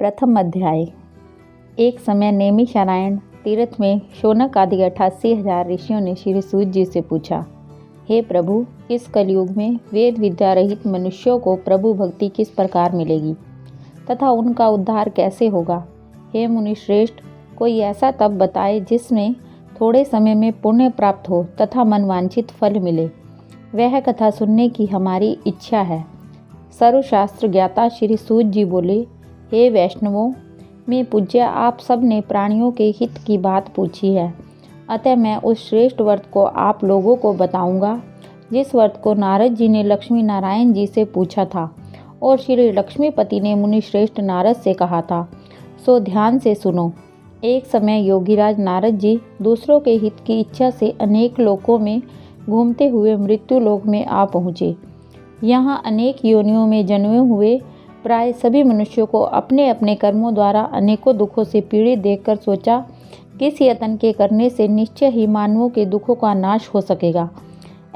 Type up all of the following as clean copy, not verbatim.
प्रथम अध्याय। एक समय नैमिषारण्य तीर्थ में शौनक आदि 88,000 ऋषियों ने श्री सूत जी से पूछा, हे प्रभु, इस कलयुग में वेद विद्या रहित मनुष्यों को प्रभु भक्ति किस प्रकार मिलेगी तथा उनका उद्धार कैसे होगा। हे मुनिश्रेष्ठ, कोई ऐसा तप बताए जिसमें थोड़े समय में पुण्य प्राप्त हो तथा मनवांछित फल मिले। वह कथा सुनने की हमारी इच्छा है। सर्वशास्त्र ज्ञाता श्री सूत जी बोले, हे वैष्णवों, मैं पूज्य, आप सब ने प्राणियों के हित की बात पूछी है, अतः मैं उस श्रेष्ठ व्रत को आप लोगों को बताऊंगा जिस व्रत को नारद जी ने लक्ष्मी नारायण जी से पूछा था और श्री लक्ष्मीपति ने मुनि श्रेष्ठ नारद से कहा था। सो ध्यान से सुनो। एक समय योगीराज नारद जी दूसरों के हित की इच्छा से अनेक लोकों में घूमते हुए मृत्यु लोक में आ पहुँचे। यहाँ अनेक योनियों में जन्मे हुए प्राय सभी मनुष्यों को अपने अपने कर्मों द्वारा अनेकों दुखों से पीड़ित देखकर सोचा, किस यत्न के करने से निश्चय ही मानवों के दुखों का नाश हो सकेगा।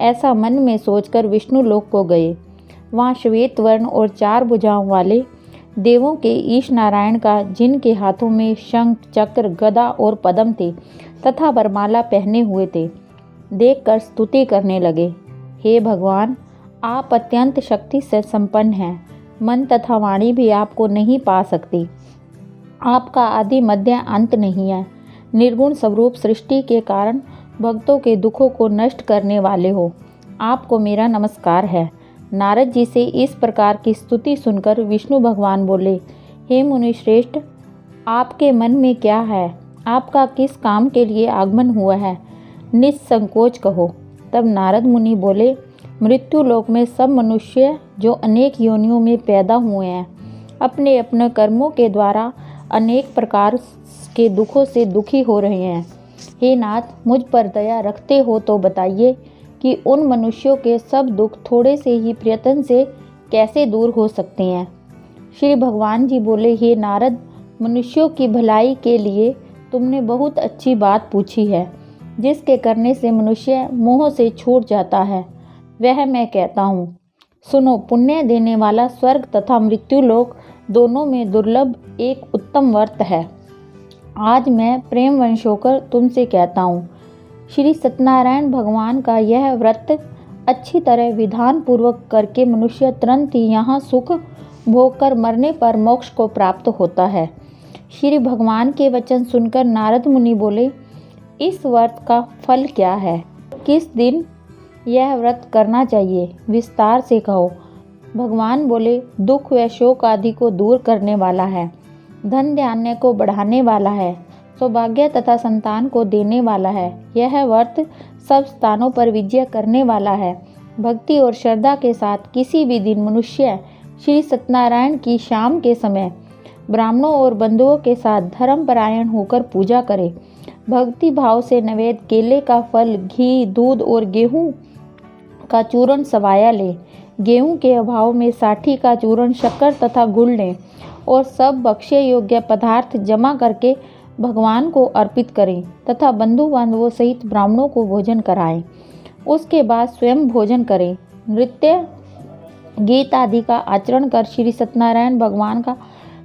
ऐसा मन में सोचकर विष्णु लोक को गए। वहाँ श्वेत वर्ण और 4 भुजाओं वाले देवों के ईश नारायण का, जिनके हाथों में शंख, चक्र, गदा और पद्म थे तथा वरमाला पहने हुए थे, देखकर स्तुति करने लगे। हे भगवान, आप अत्यंत शक्ति से संपन्न हैं। मन तथा वाणी भी आपको नहीं पा सकती। आपका आदि मध्य अंत नहीं है। निर्गुण स्वरूप सृष्टि के कारण भक्तों के दुखों को नष्ट करने वाले हो। आपको मेरा नमस्कार है। नारद जी से इस प्रकार की स्तुति सुनकर विष्णु भगवान बोले, हे मुनि श्रेष्ठ, आपके मन में क्या है? आपका किस काम के लिए आगमन हुआ है? निस्संकोच कहो। तब नारद मुनि बोले, मृत्यु लोक में सब मनुष्य जो अनेक योनियों में पैदा हुए हैं, अपने अपने कर्मों के द्वारा अनेक प्रकार के दुखों से दुखी हो रहे हैं। हे नाथ, मुझ पर दया रखते हो तो बताइए कि उन मनुष्यों के सब दुख थोड़े से ही प्रयत्न से कैसे दूर हो सकते हैं। श्री भगवान जी बोले, हे नारद, मनुष्यों की भलाई के लिए तुमने बहुत अच्छी बात पूछी है, जिसके करने से मनुष्य मोह से छूट जाता है। वह मैं कहता हूँ। सुनो, पुण्य देने वाला स्वर्ग तथा मृत्यु लोक दोनों में दुर्लभ एक उत्तम व्रत है। आज मैं प्रेम वंश होकर तुमसे कहता हूँ। श्री सत्यनारायण भगवान का यह व्रत अच्छी तरह विधान पूर्वक करके मनुष्य तुरंत ही यहाँ सुख भोग कर मरने पर मोक्ष को प्राप्त होता है। श्री भगवान के वचन सुनकर नारद मुनि बोले, इस व्रत का फल क्या है? किस दिन यह व्रत करना चाहिए? विस्तार से कहो। भगवान बोले, दुख व शोक आदि को दूर करने वाला है, धन धान्य को बढ़ाने वाला है, सौभाग्य तथा संतान को देने वाला है। यह व्रत सब स्थानों पर विजय करने वाला है। भक्ति और श्रद्धा के साथ किसी भी दिन मनुष्य श्री सत्यनारायण की शाम के समय ब्राह्मणों और बंधुओं के साथ धर्मपरायण होकर पूजा करे। भक्ति भाव से नैवेद्य केले का फल, घी, दूध और गेहूँ का चूर्ण सवाया ले। गेहूं के अभाव में साठी का चूर्ण, शक्कर तथा गुड़ लें और सब भक्ष्य योग्य पदार्थ जमा करके भगवान को अर्पित करें तथा बंधु बांधवों सहित ब्राह्मणों को भोजन कराएं। उसके बाद स्वयं भोजन करें। नृत्य, गीत आदि का आचरण कर श्री सत्यनारायण भगवान का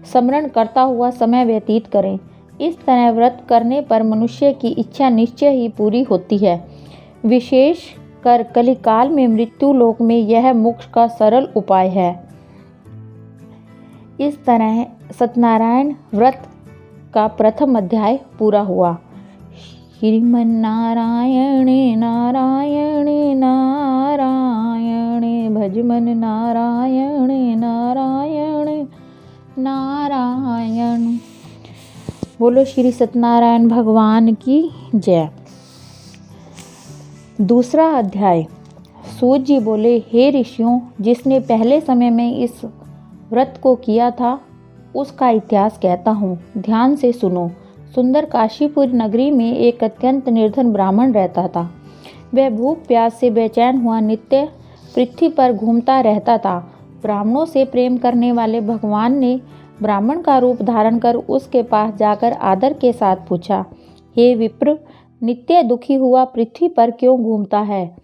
स्मरण करता हुआ समय व्यतीत करें। इस तरह व्रत करने पर मनुष्य की इच्छा निश्चय ही पूरी होती है। विशेष कर कलिकाल में मृत्यु लोक में यह मोक्ष का सरल उपाय है। इस तरह सत्यनारायण व्रत का प्रथम अध्याय पूरा हुआ। श्रीमन्नारायणे नारायणे नारायणे भजमन नारायणे नारायणे नारायण। बोलो श्री सत्यनारायण भगवान की जय। दूसरा अध्याय। सूत जी बोले, हे ऋषियों, जिसने पहले समय में इस व्रत को किया था उसका इतिहास कहता हूँ, ध्यान से सुनो। सुंदर काशीपुर नगरी में एक अत्यंत निर्धन ब्राह्मण रहता था। वह भूख प्यास से बेचैन हुआ नित्य पृथ्वी पर घूमता रहता था। ब्राह्मणों से प्रेम करने वाले भगवान ने ब्राह्मण का रूप धारण कर उसके पास जाकर आदर के साथ पूछा, हे विप्र, नित्य दुखी हुआ पृथ्वी पर क्यों घूमता है?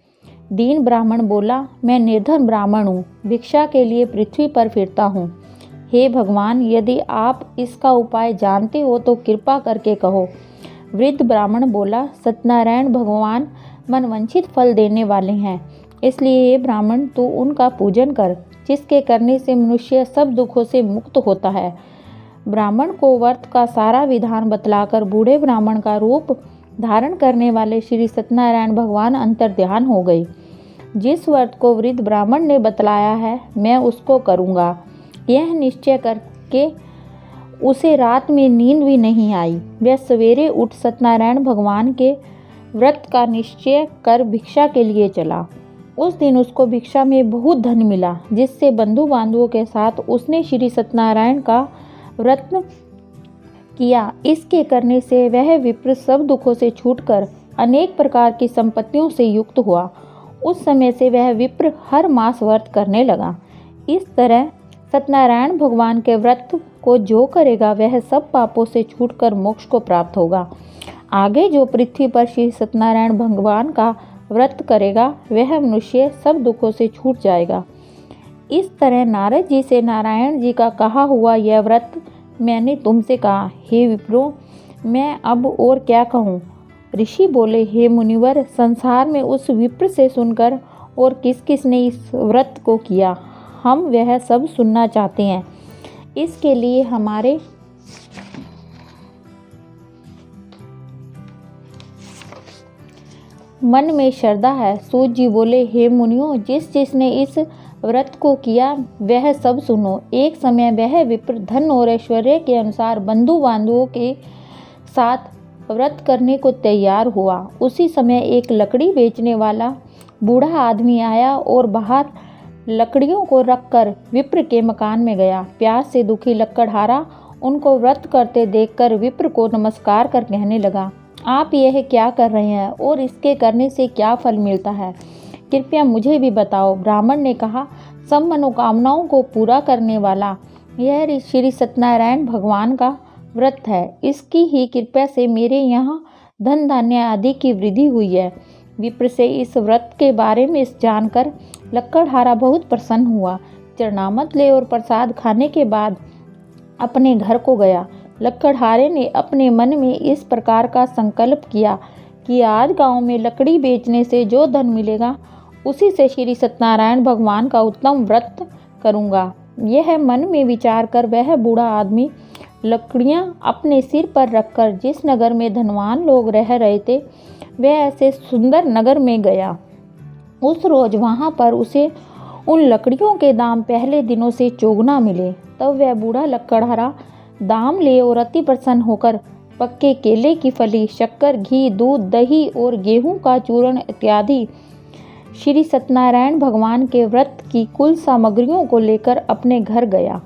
दीन ब्राह्मण बोला, मैं निर्धन ब्राह्मण हूँ, भिक्षा के लिए पृथ्वी पर फिरता हूँ। हे भगवान, यदि आप इसका उपाय जानते हो तो कृपा करके कहो। वृद्ध ब्राह्मण बोला, सत्यनारायण भगवान मनवांछित फल देने वाले हैं, इसलिए हे ब्राह्मण तू उनका पूजन कर, जिसके करने से मनुष्य सब दुखों से मुक्त होता है। ब्राह्मण को व्रत का सारा विधान बतलाकर बूढ़े ब्राह्मण का रूप धारण करने वाले श्री सत्यनारायण भगवान अंतर्ध्यान हो गए। जिस व्रत को वृद्ध ब्राह्मण ने बतलाया है मैं उसको करूँगा, यह निश्चय करके उसे रात में नींद भी नहीं आई। वह सवेरे उठ सत्यनारायण भगवान के व्रत का निश्चय कर भिक्षा के लिए चला। उस दिन उसको भिक्षा में बहुत धन मिला, जिससे बंधु बांधवों के साथ उसने श्री सत्यनारायण का व्रत किया। इसके करने से वह विप्र सब दुखों से छूटकर अनेक प्रकार की संपत्तियों से युक्त हुआ। उस समय से वह विप्र हर मास व्रत करने लगा। इस तरह सत्यनारायण भगवान के व्रत को जो करेगा वह सब पापों से छूटकर मोक्ष को प्राप्त होगा। आगे जो पृथ्वी पर श्री सत्यनारायण भगवान का व्रत करेगा वह मनुष्य सब दुखों से छूट जाएगा। इस तरह नारद जी से नारायण जी का कहा हुआ यह व्रत मैंने तुमसे कहा। हे विप्रो, मैं अब और क्या कहूँ। ऋषि बोले, हे मुनिवर, संसार में उस विप्र से सुनकर और किस किस ने इस व्रत को किया, हम वह सब सुनना चाहते हैं। इसके लिए हमारे मन में श्रद्धा है। सूत जी बोले, हे मुनियों, जिस जिसने इस व्रत को किया वह सब सुनो। एक समय वह विप्र धन और ऐश्वर्य के अनुसार बंधु बांधवों के साथ व्रत करने को तैयार हुआ। उसी समय एक लकड़ी बेचने वाला बूढ़ा आदमी आया और बाहर लकड़ियों को रखकर विप्र के मकान में गया। प्यास से दुखी लकड़हारा उनको व्रत करते देखकर विप्र को नमस्कार कर कहने लगा, आप यह क्या कर रहे हैं और इसके करने से क्या फल मिलता है, कृपया मुझे भी बताओ। ब्राह्मण ने कहा, सब मनोकामनाओं को पूरा करने वाला यह श्री सत्यनारायण भगवान का व्रत है। इसकी ही कृपा से मेरे यहाँ धन धान्य आदि की वृद्धि हुई है। विप्र से इस व्रत के बारे में जानकर लकड़हारा बहुत प्रसन्न हुआ। चरणामत ले और प्रसाद खाने के बाद अपने घर को गया। लकड़हारे ने अपने मन में इस प्रकार का संकल्प किया कि आज गांव में लकड़ी बेचने से जो धन मिलेगा उसी से श्री सत्यनारायण भगवान का उत्तम व्रत करूंगा। यह मन में विचार कर वह बूढ़ा आदमी लकड़ियां अपने सिर पर रखकर जिस नगर में धनवान लोग रह रहे थे वह ऐसे सुंदर नगर में गया। उस रोज वहां पर उसे उन लकड़ियों के दाम पहले दिनों से चौगुना मिले। तब वह बूढ़ा लकड़हारा दाम ले और अति प्रसन्न होकर पक्के केले की फली, शक्कर, घी, दूध, दही और गेहूं का चूर्ण इत्यादि श्री सत्यनारायण भगवान के व्रत की कुल सामग्रियों को लेकर अपने घर गया।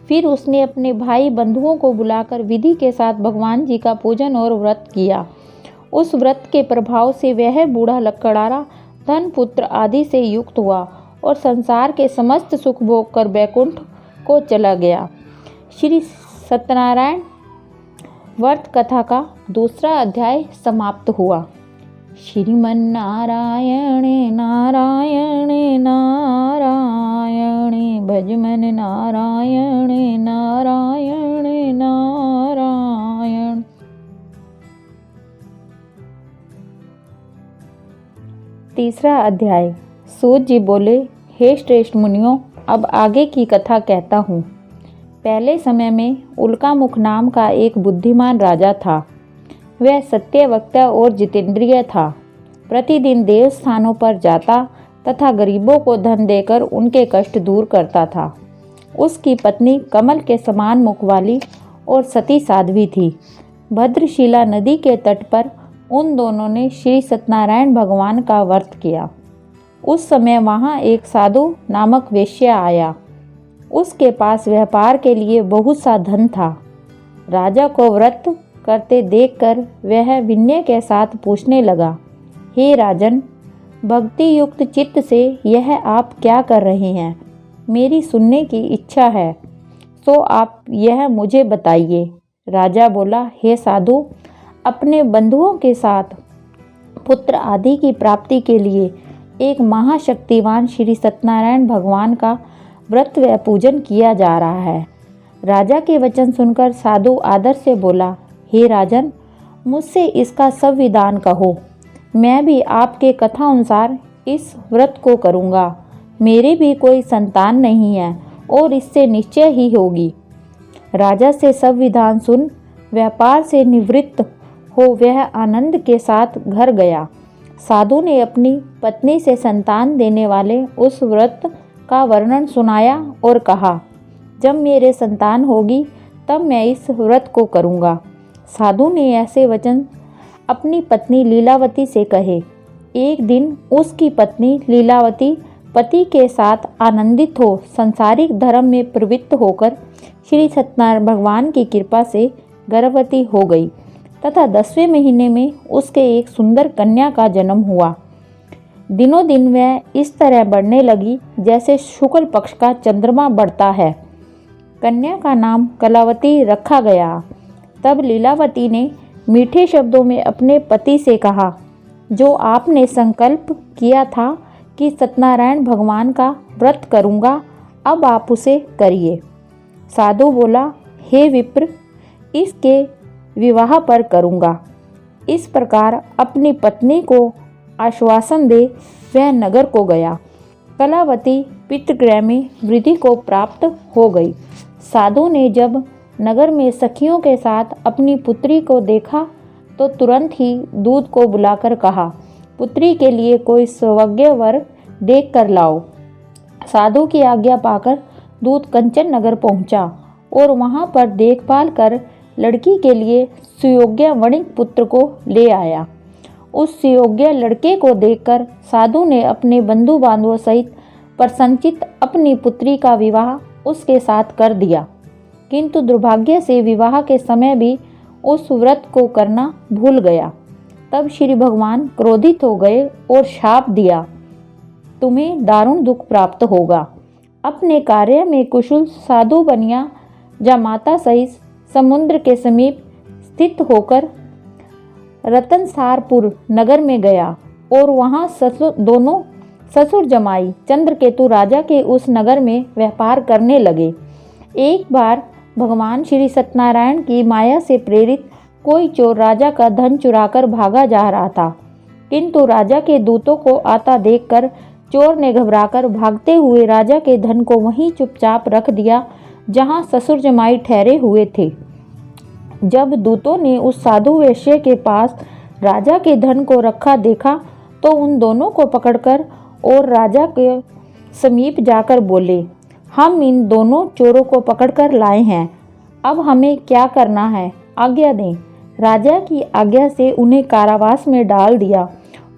फिर उसने अपने भाई बंधुओं को बुलाकर विधि के साथ भगवान जी का पूजन और व्रत किया। उस व्रत के प्रभाव से वह बूढ़ा लकड़हारा धन पुत्र आदि से युक्त हुआ और संसार के समस्त सुख भोग कर बैकुंठ को चला गया। श्री सत्यनारायण व्रत कथा का दूसरा अध्याय समाप्त हुआ। श्रीमन नारायण नारायण नारायण भजमन नारायण नारायण नारायण। तीसरा अध्याय। सूत जी बोले, हे श्रेष्ठ मुनियों, अब आगे की कथा कहता हूँ। पहले समय में उल्कामुख नाम का एक बुद्धिमान राजा था। वह सत्यवक्ता और जितेंद्रिय था। प्रतिदिन देव स्थानों पर जाता तथा गरीबों को धन देकर उनके कष्ट दूर करता था। उसकी पत्नी कमल के समान मुख वाली और सती साध्वी थी। भद्रशिला नदी के तट पर उन दोनों ने श्री सत्यनारायण भगवान का व्रत किया। उस समय वहाँ एक साधु नामक वेश्या आया। उसके पास व्यापार के लिए बहुत सा धन था। राजा को व्रत करते देखकर वह विनय के साथ पूछने लगा, हे राजन, भक्ति युक्त चित्त से यह आप क्या कर रहे हैं? मेरी सुनने की इच्छा है, तो आप यह मुझे बताइए। राजा बोला, हे साधु, अपने बंधुओं के साथ पुत्र आदि की प्राप्ति के लिए एक महाशक्तिवान श्री सत्यनारायण भगवान का व्रत व पूजन किया जा रहा है। राजा के वचन सुनकर साधु आदर से बोला, हे राजन, मुझसे इसका संविधान कहो। मैं भी आपके कथा अनुसार इस व्रत को करूँगा। मेरे भी कोई संतान नहीं है और इससे निश्चय ही होगी। राजा से संविधान सुन व्यापार से निवृत्त हो वह आनंद के साथ घर गया। साधु ने अपनी पत्नी से संतान देने वाले उस व्रत का वर्णन सुनाया और कहा, जब मेरे संतान होगी तब मैं इस व्रत को करूँगा। साधु ने ऐसे वचन अपनी पत्नी लीलावती से कहे। एक दिन उसकी पत्नी लीलावती पति के साथ आनंदित हो सांसारिक धर्म में प्रवृत्त होकर श्री सत्यनारायण भगवान की कृपा से गर्भवती हो गई तथा 10वें महीने में उसके एक सुंदर कन्या का जन्म हुआ। दिनों दिन वह इस तरह बढ़ने लगी जैसे शुक्ल पक्ष का चंद्रमा बढ़ता है। कन्या का नाम कलावती रखा गया। तब लीलावती ने मीठे शब्दों में अपने पति से कहा, जो आपने संकल्प किया था कि सत्यनारायण भगवान का व्रत करूँगा, अब आप उसे करिए। साधु बोला, हे विप्र, इसके विवाह पर करूँगा। इस प्रकार अपनी पत्नी को आश्वासन दे वह नगर को गया। कलावती पितृगृह में वृद्धि को प्राप्त हो गई। साधु ने जब नगर में सखियों के साथ अपनी पुत्री को देखा तो तुरंत ही दूत को बुलाकर कहा, पुत्री के लिए कोई सुयोग्य वर देख कर लाओ। साधु की आज्ञा पाकर दूत कंचन नगर पहुंचा और वहां पर देखभाल कर लड़की के लिए सुयोग्य वणिक पुत्र को ले आया। उस सुयोग्य लड़के को देखकर साधु ने अपने बंधु बांधवों सहित प्रसन्नचित अपनी पुत्री का विवाह उसके साथ कर दिया। किंतु दुर्भाग्य से विवाह के समय भी उस व्रत को करना भूल गया। तब श्री भगवान क्रोधित हो गए और शाप दिया, तुम्हें दारुण दुख प्राप्त होगा। अपने कार्य में कुशल साधु बनिया जामाता सहित समुद्र के समीप स्थित होकर रतनसारपुर नगर में गया और वहां दोनों ससुर जमाई चंद्रकेतु राजा के उस नगर में व्यापार करने लगे। एक बार भगवान श्री सत्यनारायण की माया से प्रेरित कोई चोर राजा का धन चुराकर भागा जा रहा था, किंतु राजा के दूतों को आता देखकर चोर ने घबराकर भागते हुए राजा के धन को वहीं चुपचाप रख दिया जहां ससुर जमाई ठहरे हुए थे। जब दूतों ने उस साधु वैश्य के पास राजा के धन को रखा देखा तो उन दोनों को पकड़कर और राजा के समीप जाकर बोले, हम इन दोनों चोरों को पकड़कर लाए हैं, अब हमें क्या करना है, आज्ञा दें। राजा की आज्ञा से उन्हें कारावास में डाल दिया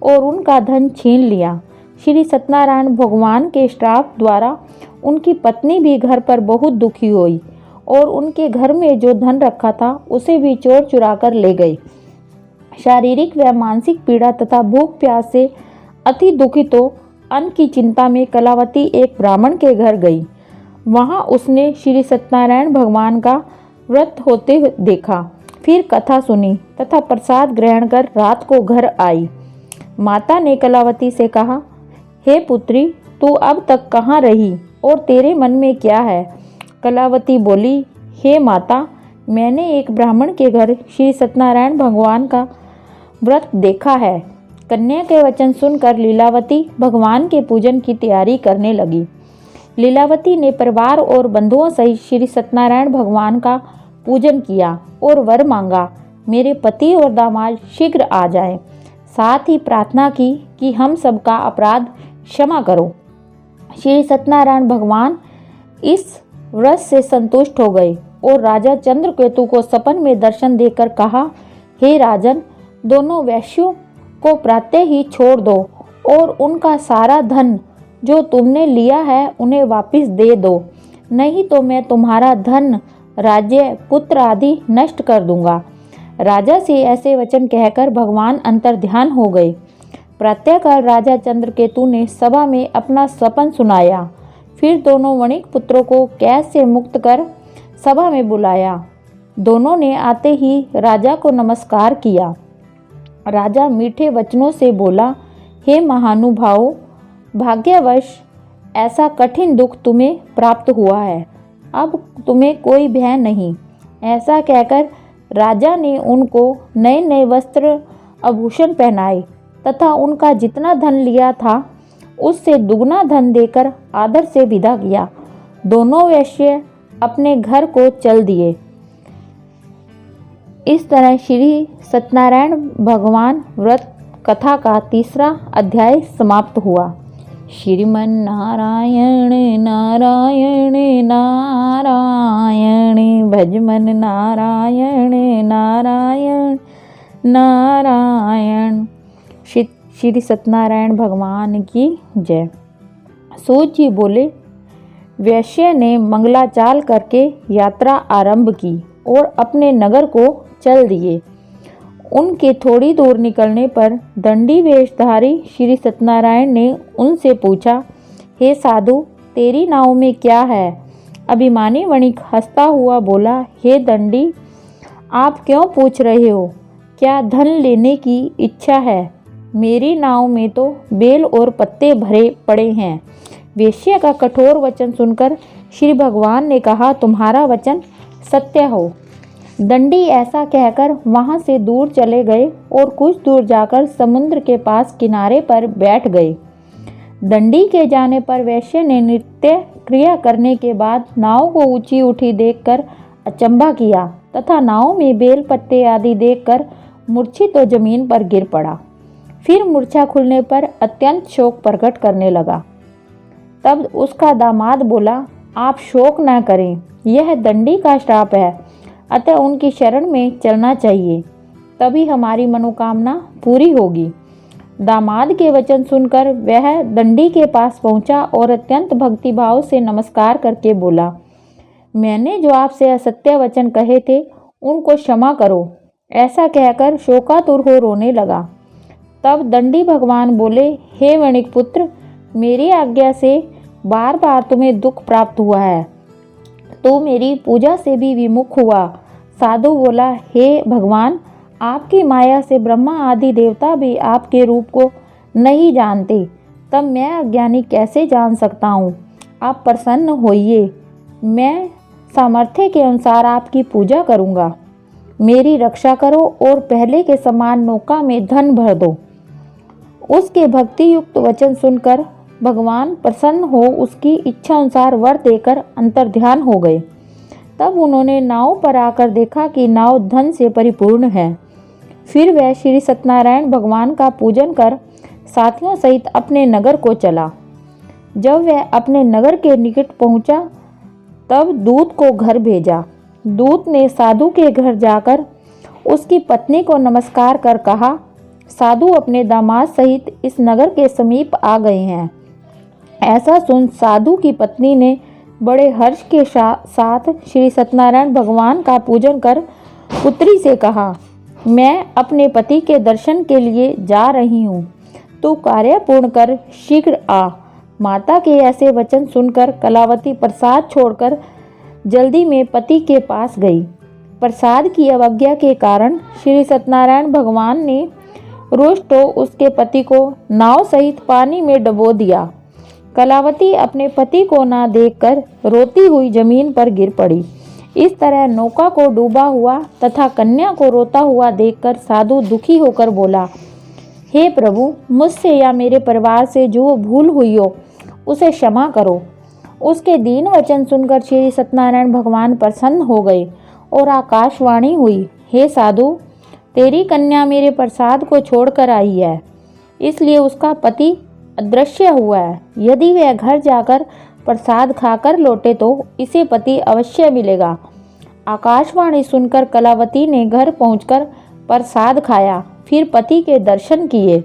और उनका धन छीन लिया। श्री सत्यनारायण भगवान के श्राप द्वारा उनकी पत्नी भी घर पर बहुत दुखी हुई और उनके घर में जो धन रखा था उसे भी चोर चुरा कर ले गए। शारीरिक व मानसिक पीड़ा तथा भूख प्यास से अति दुखित हो अन्न की चिंता में कलावती एक ब्राह्मण के घर गई। वहां उसने श्री सत्यनारायण भगवान का व्रत होते देखा, फिर कथा सुनी तथा प्रसाद ग्रहण कर रात को घर आई। माता ने कलावती से कहा, हे पुत्री, तू अब तक कहाँ रही और तेरे मन में क्या है? कलावती बोली, हे माता, मैंने एक ब्राह्मण के घर श्री सत्यनारायण भगवान का व्रत देखा है। कन्या के वचन सुनकर लीलावती भगवान के पूजन की तैयारी करने लगी। लीलावती ने परिवार और बंधुओं सहित श्री सत्यनारायण भगवान का पूजन किया और वर मांगा, मेरे पति और दामाद शीघ्र आ जाएं। साथ ही प्रार्थना की कि हम सबका अपराध क्षमा करो। श्री सत्यनारायण भगवान इस व्रत से संतुष्ट हो गए और राजा चंद्रकेतु को सपन में दर्शन देकर कहा, हे राजन, दोनों वैश्यों को प्रातः ही छोड़ दो और उनका सारा धन जो तुमने लिया है उन्हें वापस दे दो, नहीं तो मैं तुम्हारा धन, राज्य, पुत्र आदि नष्ट कर दूंगा। राजा से ऐसे वचन कहकर भगवान अंतर्ध्यान हो गए। प्रातःकाल राजा चंद्रकेतु ने सभा में अपना सपन सुनाया। फिर दोनों वणिक पुत्रों को कैद से मुक्त कर सभा में बुलाया। दोनों ने आते ही राजा को नमस्कार किया। राजा मीठे वचनों से बोला, हे महानुभावों, भाग्यवश ऐसा कठिन दुख तुम्हें प्राप्त हुआ है। अब तुम्हें कोई भय नहीं। ऐसा कहकर राजा ने उनको नए नए वस्त्र आभूषण पहनाए तथा उनका जितना धन लिया था उससे दुगना धन देकर आदर से विदा किया। दोनों वैश्य अपने घर को चल दिए। इस तरह श्री सत्यनारायण भगवान व्रत कथा का तीसरा अध्याय समाप्त हुआ। श्रीमन नारायण नारायण नारायण भजमन नारायण नारायण नारायण। श्री सत्यनारायण भगवान की जय। सूत जी बोले, वैश्य ने मंगलाचाल करके यात्रा आरंभ की और अपने नगर को चल दिए। उनके थोड़ी दूर निकलने पर दंडी वेशधारी श्री सत्यनारायण ने उनसे पूछा, हे साधु, तेरी नाव में क्या है? अभिमानी वणिक हंसता हुआ बोला, हे दंडी, आप क्यों पूछ रहे हो? क्या धन लेने की इच्छा है? मेरी नाव में तो बेल और पत्ते भरे पड़े हैं। वेश्या का कठोर वचन सुनकर श्री भगवान ने कहा, तुम्हारा वचन सत्य हो। दंडी ऐसा कहकर वहां से दूर चले गए और कुछ दूर जाकर समुद्र के पास किनारे पर बैठ गए। दंडी के जाने पर वैश्य ने नृत्य क्रिया करने के बाद नाव को ऊंची उठी देखकर अचंभा किया तथा नाव में बेल पत्ते आदि देखकर मूर्छित तो जमीन पर गिर पड़ा। फिर मूर्छा खुलने पर अत्यंत शोक प्रकट करने लगा। तब उसका दामाद बोला, आप शोक न करें, यह दंडी का श्राप है, अतः उनकी शरण में चलना चाहिए, तभी हमारी मनोकामना पूरी होगी। दामाद के वचन सुनकर वह दंडी के पास पहुंचा और अत्यंत भक्तिभाव से नमस्कार करके बोला, मैंने जो आपसे असत्य वचन कहे थे उनको क्षमा करो। ऐसा कहकर शोकातुर हो रोने लगा। तब दंडी भगवान बोले, हे वणिक पुत्र, मेरी आज्ञा से बार बार तुम्हें दुख प्राप्त हुआ है, तो मेरी पूजा से भी विमुख हुआ। साधु बोला, हे भगवान, आपकी माया से ब्रह्मा आदि देवता भी आपके रूप को नहीं जानते, तब मैं अज्ञानी कैसे जान सकता हूँ? आप प्रसन्न होइए, मैं सामर्थ्य के अनुसार आपकी पूजा करूँगा। मेरी रक्षा करो और पहले के समान नौका में धन भर दो। उसके भक्ति युक्त वचन सुनकर भगवान प्रसन्न हो उसकी इच्छा अनुसार वर देकर अंतर्ध्यान हो गए। तब उन्होंने नाव पर आकर देखा कि नाव धन से परिपूर्ण है। फिर वह श्री सत्यनारायण भगवान का पूजन कर साथियों सहित अपने नगर को चला। जब वह अपने नगर के निकट पहुंचा तब दूत को घर भेजा। दूत ने साधु के घर जाकर उसकी पत्नी को नमस्कार कर कहा, साधु अपने दामाद सहित इस नगर के समीप आ गए हैं। ऐसा सुन साधु की पत्नी ने बड़े हर्ष के साथ श्री सत्यनारायण भगवान का पूजन कर पुत्री से कहा, मैं अपने पति के दर्शन के लिए जा रही हूँ, तू कार्य पूर्ण कर शीघ्र आ। माता के ऐसे वचन सुनकर कलावती प्रसाद छोड़कर जल्दी में पति के पास गई। प्रसाद की अवज्ञा के कारण श्री सत्यनारायण भगवान ने रुष्ट हो उसके पति को नाव सहित पानी में डुबो दिया। कलावती अपने पति को ना देखकर रोती हुई जमीन पर गिर पड़ी। इस तरह नौका को डूबा हुआ तथा कन्या को रोता हुआ देखकर साधु दुखी होकर बोला, हे प्रभु, मुझसे या मेरे परिवार से जो भूल हुई हो उसे क्षमा करो। उसके दीन वचन सुनकर श्री सत्यनारायण भगवान प्रसन्न हो गए और आकाशवाणी हुई, हे साधु, तेरी कन्या मेरे प्रसाद को छोड़कर आई है, इसलिए उसका पति अदृश्य हुआ है। यदि वह घर जाकर प्रसाद खाकर लौटे तो इसे पति अवश्य मिलेगा। आकाशवाणी सुनकर कलावती ने घर पहुंचकर प्रसाद खाया, फिर पति के दर्शन किए।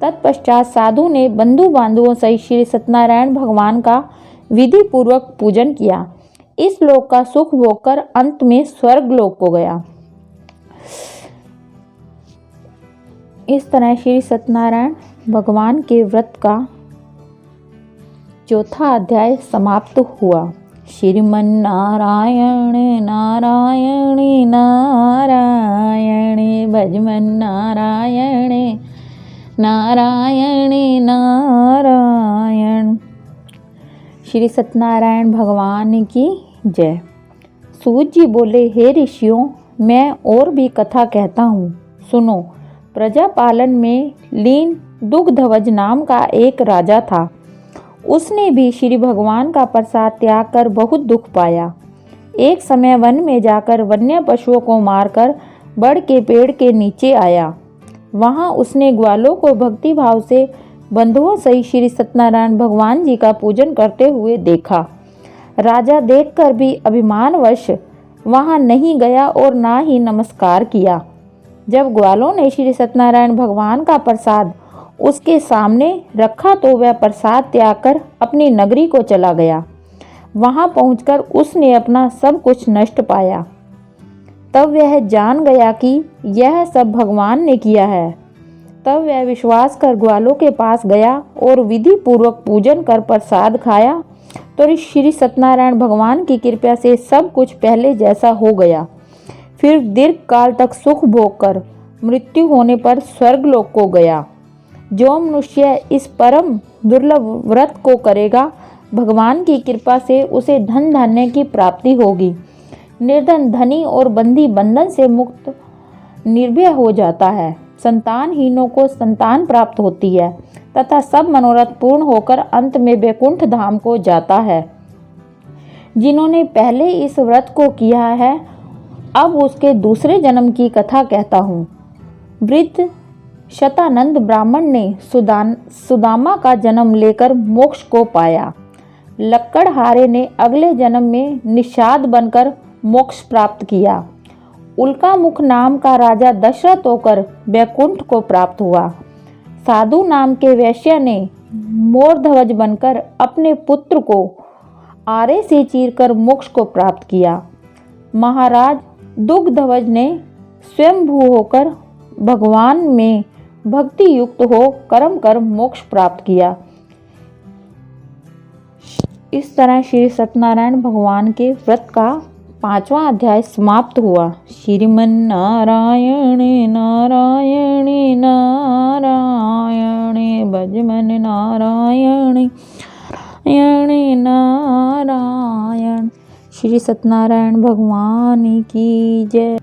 तत्पश्चात साधु ने बंधु बांधवों सहित श्री सत्यनारायण भगवान का विधि पूर्वक पूजन किया। इस लोक का सुख भोगकर अंत में स्वर्ग लोक को गया। इस तरह श्री सत्यनारायण भगवान के व्रत का चौथा अध्याय समाप्त हुआ। श्रीमन नारायण नारायण नारायण भजमन नारायण नारायण नारायण। श्री सत्यनारायण भगवान की जय। सूत जी बोले, हे ऋषियों, मैं और भी कथा कहता हूँ, सुनो। प्रजा पालन में लीन दुग्धध्वज नाम का एक राजा था। उसने भी श्री भगवान का प्रसाद त्याग कर बहुत दुख पाया। एक समय वन में जाकर वन्य पशुओं को मारकर बड़ के पेड़ के नीचे आया। वहां उसने ग्वालों को भक्ति भाव से बंधुओं सहित श्री सत्यनारायण भगवान जी का पूजन करते हुए देखा। राजा देखकर भी अभिमानवश वहां नहीं गया और ना ही नमस्कार किया। जब ग्वालों ने श्री सत्यनारायण भगवान का प्रसाद उसके सामने रखा तो वह प्रसाद त्याग कर अपनी नगरी को चला गया। वहां पहुंचकर उसने अपना सब कुछ नष्ट पाया। तब वह जान गया कि यह सब भगवान ने किया है। तब वह विश्वास कर ग्वालों के पास गया और विधि पूर्वक पूजन कर प्रसाद खाया तो श्री सत्यनारायण भगवान की कृपा से सब कुछ पहले जैसा हो गया। फिर दीर्घ काल तक सुख भोग कर मृत्यु होने पर स्वर्गलोक को गया। जो मनुष्य इस परम दुर्लभ व्रत को करेगा, भगवान की कृपा से उसे धन धान्य की प्राप्ति होगी। निर्धन धनी और बंदी बंधन से मुक्त निर्भय हो जाता है। संतानहीनों को संतान प्राप्त होती है तथा सब मनोरथ पूर्ण होकर अंत में वैकुंठ धाम को जाता है। जिन्होंने पहले इस व्रत को किया है, अब उसके दूसरे जन्म की कथा कहता हूँ। वृद्ध शतानंद ब्राह्मण ने सुदामा का जन्म लेकर मोक्ष को पाया। लक्कड़हारे ने अगले जन्म में निषाद बनकर मोक्ष प्राप्त किया। उल्का मुख नाम का राजा दशरथ होकर वैकुंठ को प्राप्त हुआ। साधु नाम के वैश्य ने मोरध्वज बनकर अपने पुत्र को आरे से चीरकर मोक्ष को प्राप्त किया। महाराज दुग्धध्वज ने स्वयंभू होकर भगवान में भक्ति युक्त हो कर्म कर मोक्ष प्राप्त किया। इस तरह श्री सत्यनारायण भगवान के व्रत का 5वां अध्याय समाप्त हुआ। श्रीमन नारायण नारायण नारायण भजमन नारायण नारायण नारायण। श्री सत्यनारायण भगवान की जय।